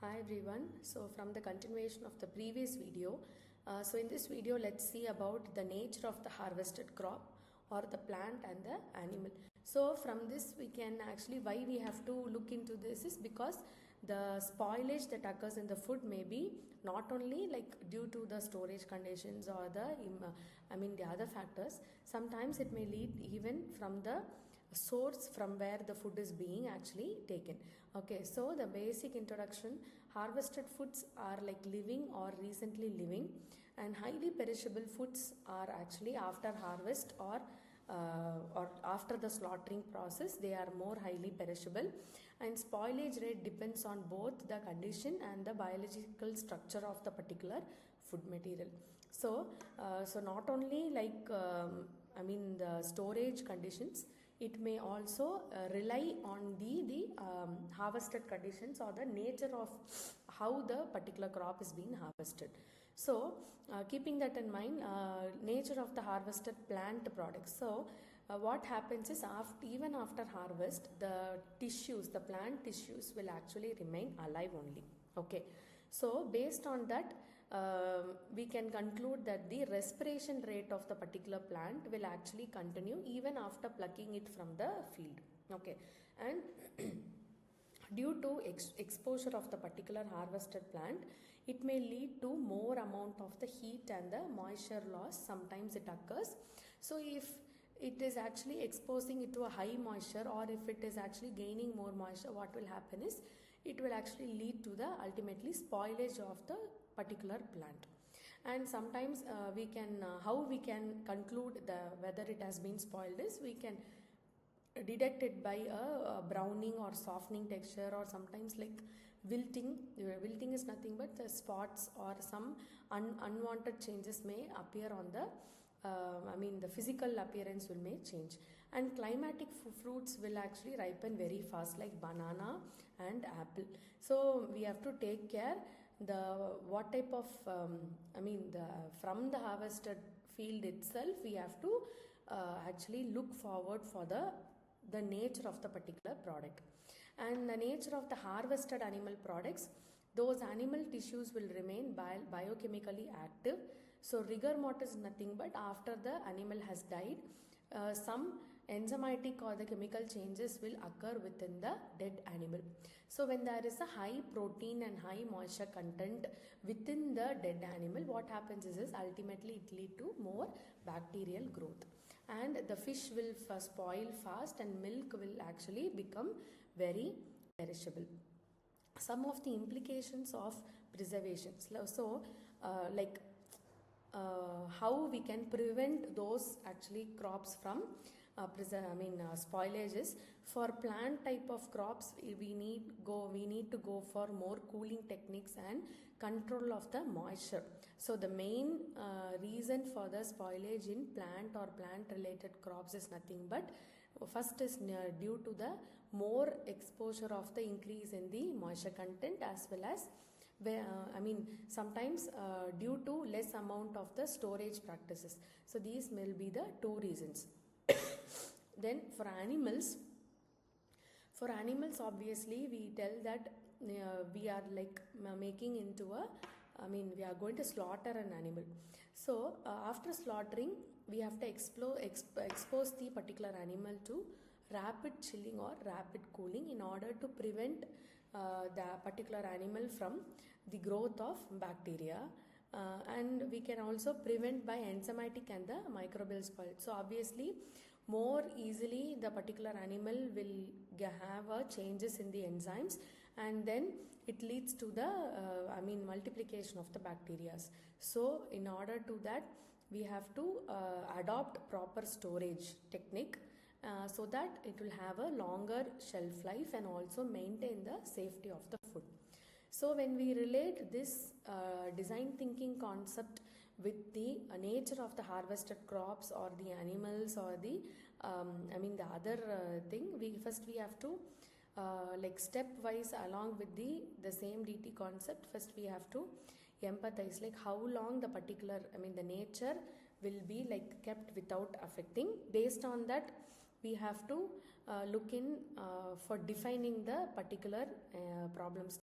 Hi everyone. So from the continuation of the previous video, so in this video let's see about the nature of the harvested crop or the plant and the animal. So from this we can actually, why we have to look into this is because the spoilage that occurs in the food may be not only like due to the storage conditions or the other factors. Sometimes it may lead even from the source from where the food is being actually taken. Okay, so the basic introduction: harvested foods are like living or recently living, and highly perishable foods are actually after harvest or after the slaughtering process. They are more highly perishable, and spoilage rate depends on both the condition and the biological structure of the particular food material. So not only like the storage conditions, it may also rely on the harvested conditions or the nature of how the particular crop is being harvested. So keeping that in mind, nature of the harvested plant products. So what happens is even after harvest, the plant tissues will actually remain alive only. Okay, so based on that, we can conclude that the respiration rate of the particular plant will actually continue even after plucking it from the field. Okay, and due to exposure of the particular harvested plant, it may lead to more amount of the heat and the moisture loss. Sometimes it occurs. So if it is actually exposing it to a high moisture, or if it is actually gaining more moisture, what will happen is it will actually lead to the ultimately spoilage of the particular plant. And sometimes how we can conclude whether it has been spoiled is we can detect it by a browning or softening texture, or sometimes like wilting. Wilting is nothing but the spots or some unwanted changes may appear on the the physical appearance may change. And climatic fruits will actually ripen very fast, like banana and apple. So we have to take care what type of from the harvested field itself, we have to actually look forward for the nature of the particular product. And the nature of the harvested animal products: those animal tissues will remain biochemically active. So rigor mortis is nothing but after the animal has died, some enzymatic or the chemical changes will occur within the dead animal. So when there is a high protein and high moisture content within the dead animal, what happens is ultimately it lead to more bacterial growth, and the fish will spoil fast, and milk will actually become very perishable. Some of the implications of preservation. So how we can prevent those actually crops from spoilages. For plant type of crops, we need to go for more cooling techniques and control of the moisture. So the main reason for the spoilage in plant or plant related crops is nothing but, first is due to the more exposure of the increase in the moisture content, as well as sometimes due to less amount of the storage practices. So these will be the two reasons. Then for animals, obviously we tell that we are like making into we are going to slaughter an animal. So after slaughtering, we have to expose the particular animal to rapid chilling or rapid cooling in order to prevent the particular animal from the growth of bacteria, and we can also prevent by enzymatic and the microbial spoil. So obviously more easily the particular animal will have changes in the enzymes, and then it leads to the multiplication of the bacteria. So in order to that, we have to adopt proper storage technique so that it will have a longer shelf life and also maintain the safety of the food. So when we relate this design thinking concept with the nature of the harvested crops or the animals or the other thing, we have to like stepwise along with the same DT concept. First we have to empathize like how long the particular the nature will be like kept without affecting. Based on that, we have to look in for defining the particular problems.